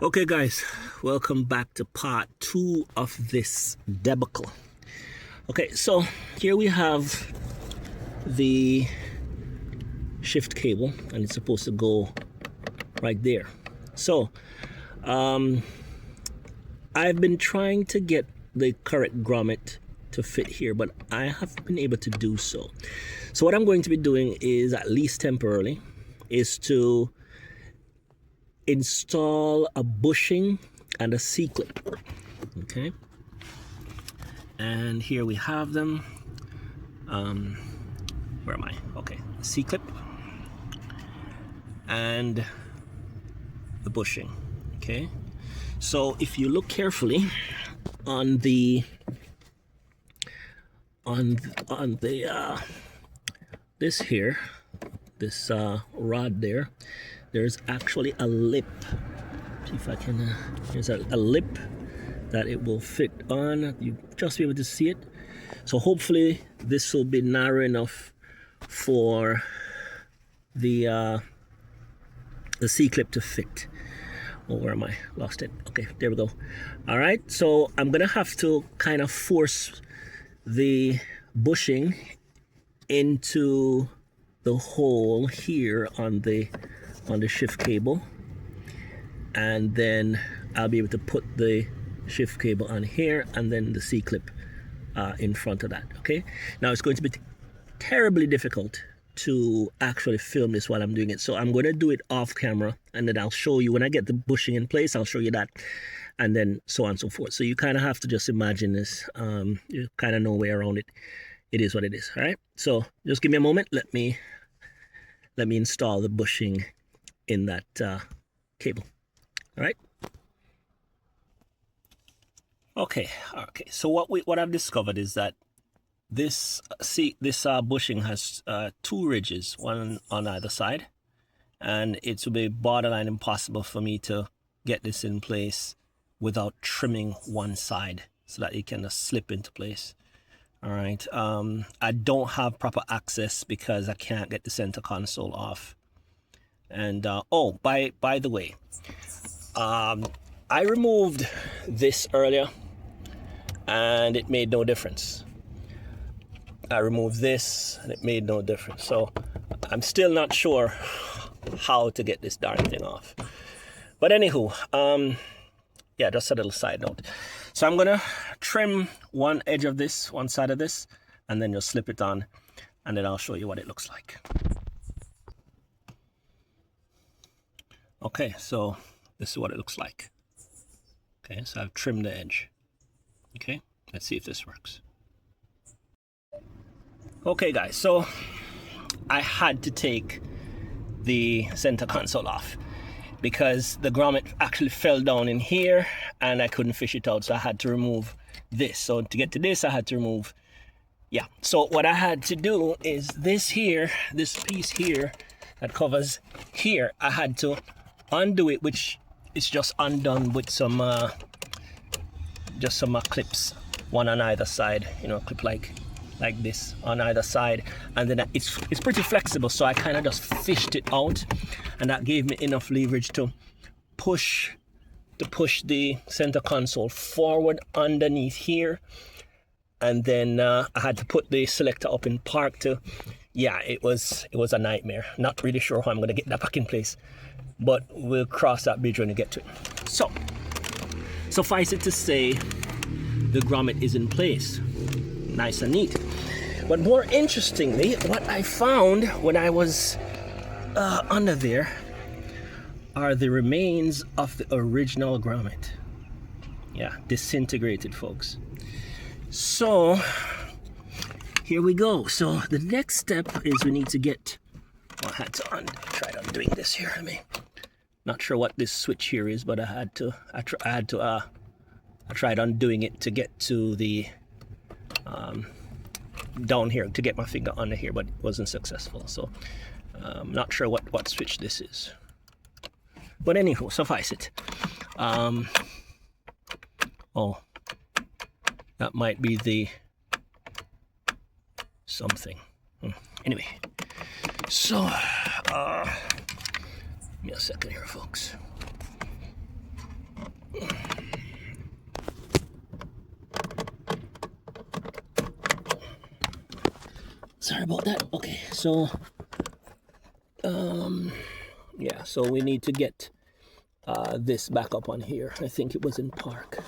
Okay guys, welcome back to part 2 of this debacle. Okay, so here we have the shift cable and it's supposed to go right there. So I've been trying to get the correct grommet to fit here, but I haven't been able to do so. So what I'm going to be doing is, at least temporarily, is to install a bushing and a C-clip. Okay, and here we have them. Where am I? Okay, C-clip and the bushing. Okay, so if you look carefully on the this here, this rod there, there's actually a lip. See if I can, there's a lip that it will fit on. You just be able to see it. So hopefully this will be narrow enough for the C-clip to fit. Oh, where am I? Lost it. Okay, there we go. All right, so I'm gonna have to kind of force the bushing into the hole here on the shift cable, and then I'll be able to put the shift cable on here and then the C-clip in front of that. Okay, now it's going to be terribly difficult to actually film this while I'm doing it, so I'm going to do it off camera, and then I'll show you when I get the bushing in place. I'll show you that, and then so on and so forth. So you kind of have to just imagine this. You kind of know way around it. It is what it is. All right, so just give me a moment. Let me install the bushing in that cable. All right. Okay. So what I've discovered is that this bushing has 2 ridges, one on either side, and it will be borderline impossible for me to get this in place without trimming one side so that it can slip into place. All right. I don't have proper access because I can't get the center console off. And oh, by the way, I removed this earlier and it made no difference. I removed this and it made no difference. So I'm still not sure how to get this darn thing off. But anywho, yeah, just a little side note. So I'm gonna trim one edge of this, one side of this, and then just slip it on, and then I'll show you what it looks like. Okay, so this is what it looks like. Okay, so I've trimmed the edge. Okay, let's see if this works. Okay guys, so I had to take the center console off because the grommet actually fell down in here and I couldn't fish it out, so I had to remove this. So to get to this, I had to remove, yeah. So what I had to do is this here, this piece here that covers here, I had to undo it, which is just undone with some just some clips, one on either side, you know, clip like this on either side, and then it's pretty flexible, so I kind of just fished it out, and that gave me enough leverage to push the center console forward underneath here. And then I had to put the selector up in park to, yeah, it was a nightmare. Not really sure how I'm going to get that back in place, but we'll cross that bridge when we get to it. So suffice it to say, the grommet is in place, nice and neat. But more interestingly, what I found when I was under there are the remains of the original grommet. Yeah, disintegrated, folks. So here we go. So the next step is we need to get, well, I had to try undoing this here. I mean, not sure what this switch here is, but I tried undoing it to get to the down here, to get my finger under here, but it wasn't successful. So I'm not sure what switch this is, but anyhow, suffice it. Oh, that might be the something. Anyway, so give me a second here, folks. Sorry about that. Okay, so yeah, so we need to get this back up on here. I think it was in park.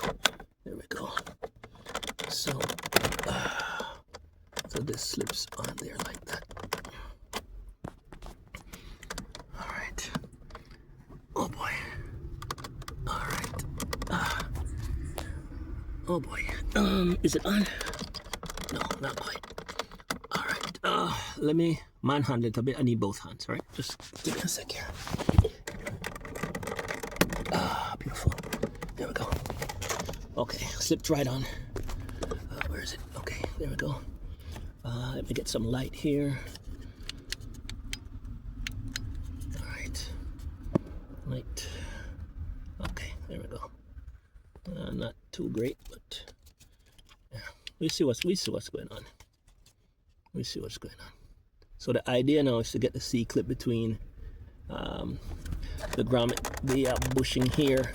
There we go. So so this slips on there like that. All right. Oh boy. All right. Oh boy. Is it on? No, not quite. All right. Let me manhandle it a bit. I need both hands. All right. Just give me a sec here. Beautiful. There we go. Okay, slipped right on. Where is it? Okay, there we go. Let me get some light here. All right. Light. Okay, there we go. Not too great, but yeah. We see what's going on. We see what's going on. So the idea now is to get the C-clip between the grommet, the bushing here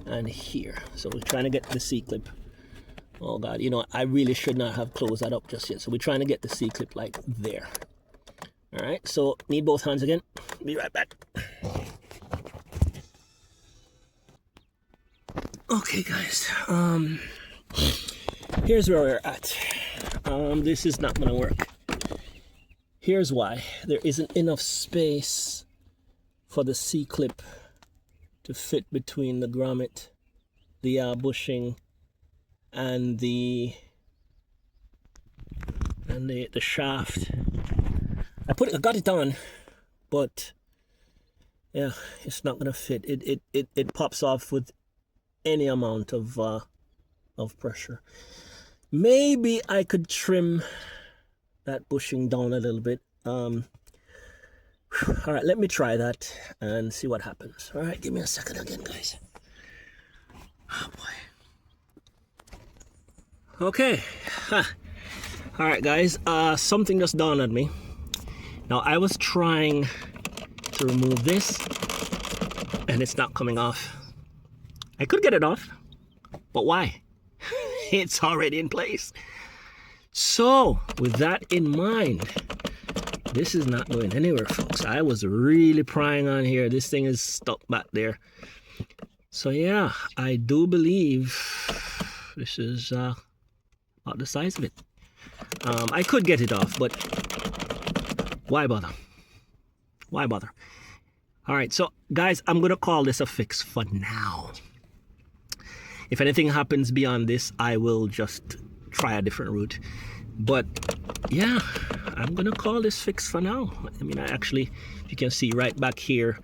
and here. So we're trying to get the C-clip. Oh God, you know, I really should not have closed that up just yet. So we're trying to get the C-clip like there. All right, so need both hands again. Be right back. Okay guys, here's where we're at. This is not gonna work. Here's why. There isn't enough space for the C-clip to fit between the grommet, the bushing, and the shaft. I got it on, but yeah, it's not gonna fit. It pops off with any amount of pressure. Maybe I could trim that bushing down a little bit. All right, let me try that and see what happens. All right, give me a second again, guys. Oh boy. Okay. All right, guys. Something just dawned on me. Now I was trying to remove this, and it's not coming off. I could get it off, but why? It's already in place. So, with that in mind, this is not going anywhere, folks. I was really prying on here. This thing is stuck back there. So yeah, I do believe this is about the size of it. I could get it off, but why bother? Why bother? All right, so guys, I'm gonna call this a fix for now. If anything happens beyond this, I will just try a different route. But yeah, I'm gonna call this fixed for now. I mean, I actually, you can see right back here,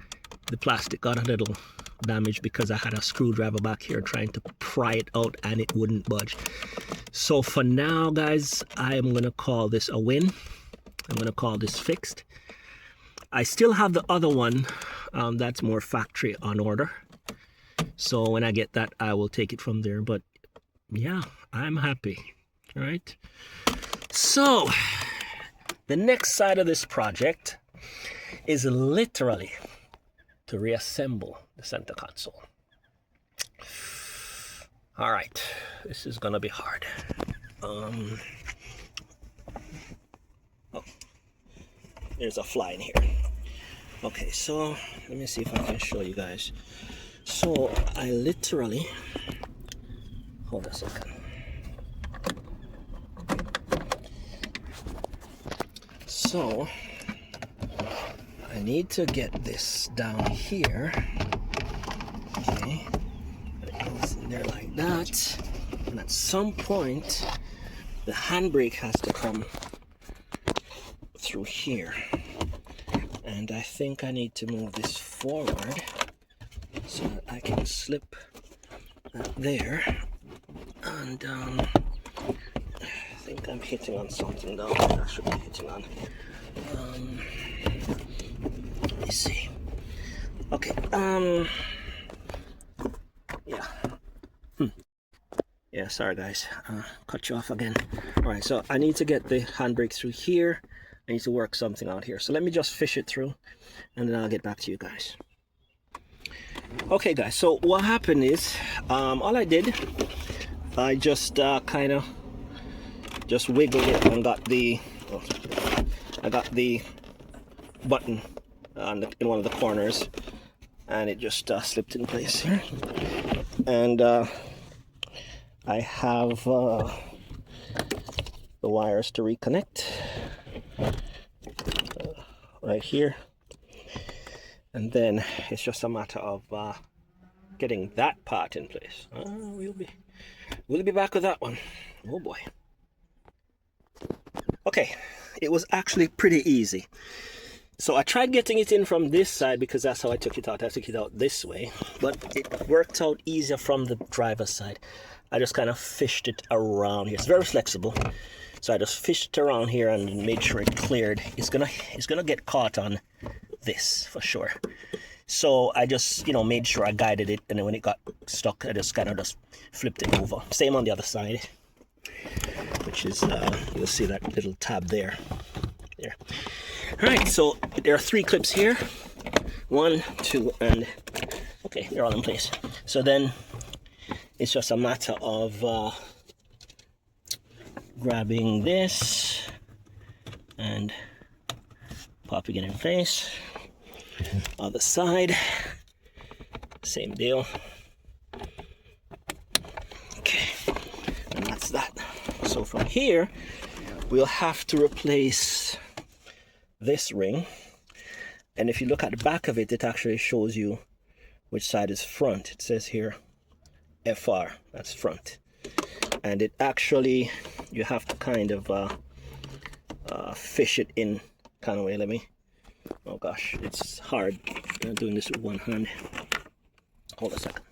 the plastic got a little damaged because I had a screwdriver back here trying to pry it out and it wouldn't budge. So for now, guys, I am gonna call this a win. I'm gonna call this fixed. I still have the other one that's more factory on order. So when I get that, I will take it from there. But yeah, I'm happy. All right. So the next side of this project is literally to reassemble the center console. All right, this is gonna be hard. Oh, there's a fly in here. Okay, so let me see if I can show you guys. So I literally, hold a second. So I need to get this down here. Okay, it goes in there like that, and at some point the handbrake has to come through here, and I think I need to move this forward so that I can slip that there. And I think I'm hitting on something down there. I should be hitting on. Let me see. Okay. Yeah. Yeah. Sorry, guys. Cut you off again. All right. So I need to get the handbrake through here. I need to work something out here. So let me just fish it through, and then I'll get back to you guys. Okay guys, so what happened is all I did, I just kind of just wiggled it and got the button in one of the corners, and it just slipped in place here. And I have the wires to reconnect right here, and then it's just a matter of getting that part in place. We'll be back with that one. Oh boy. Okay, it was actually pretty easy. So I tried getting it in from this side because that's how I took it out. I took it out this way, but it worked out easier from the driver's side. I just kind of fished it around here. It's very flexible. So I just fished it around here and made sure it cleared. It's gonna get caught on this for sure. So I just, you know, made sure I guided it, and then when it got stuck, I just kind of just flipped it over. Same on the other side, which is you'll see that little tab there. All right, so there are 3 clips here. 1, 2, and okay, they're all in place. So then it's just a matter of grabbing this and popping it in place. Other side, same deal. Okay, and that's that. So from here, we'll have to replace this ring, and if you look at the back of it, it actually shows you which side is front. It says here FR, that's front, and it actually, you have to kind of fish it in kind of way. Let me, oh gosh, it's hard. I'm doing this with one hand. Hold a second.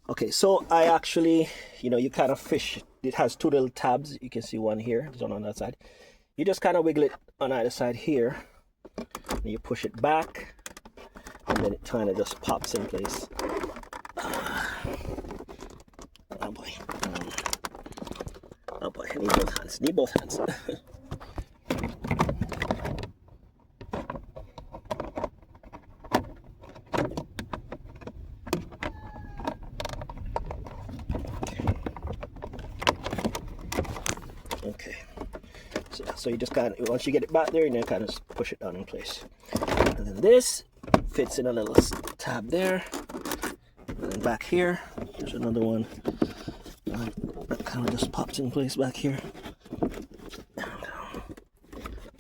Okay, so I actually, you know, you kind of fish. It has 2 little tabs. You can see one here, there's one on that side. You just kind of wiggle it on either side here, and you push it back, and then it kind of just pops in place. Oh boy. Oh boy, I need both hands. Need both hands. Okay, so you just kind of, once you get it back there, you kind of push it down in place, and then this fits in a little tab there, and then back here there's another one that kind of just pops in place back here.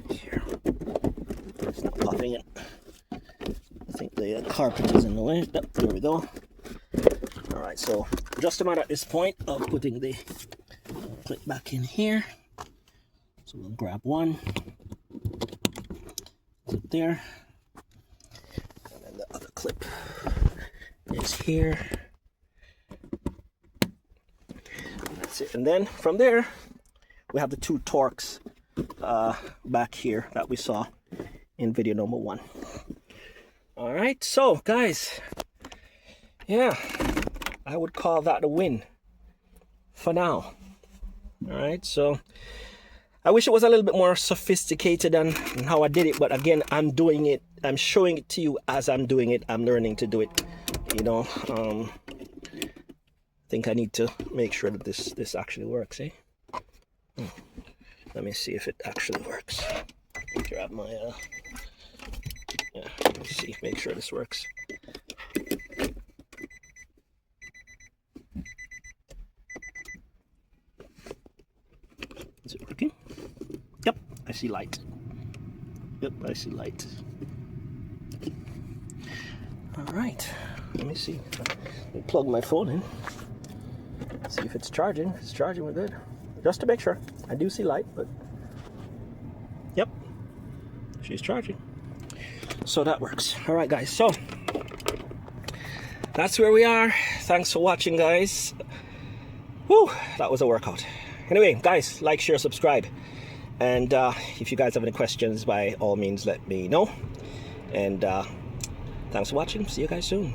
Here, it's not popping it. I think the carpet is in the way. Yep, there we go. All right, so just about at this point of putting the clip back in here. So we'll grab one, clip there, and then the other clip is here. And that's it. And then from there, we have the 2 Torx back here that we saw in video number 1. All right, so guys, yeah, I would call that a win for now. All right, so I wish it was a little bit more sophisticated than how I did it, but again, I'm doing it, I'm showing it to you as I'm doing it. I'm learning to do it, you know. I think I need to make sure that this actually works, eh? Let me see if it actually works. Grab my yeah, let's see, make sure this works. Is it working? Yep, I see light. Yep, I see light. All right, let me see. Let me plug my phone in. See if it's charging. If it's charging, we're good. Just to make sure. I do see light, but yep, she's charging. So that works. All right, guys. So that's where we are. Thanks for watching, guys. Whew, that was a workout. Anyway, guys, like, share, subscribe. And if you guys have any questions, by all means, let me know. And thanks for watching. See you guys soon.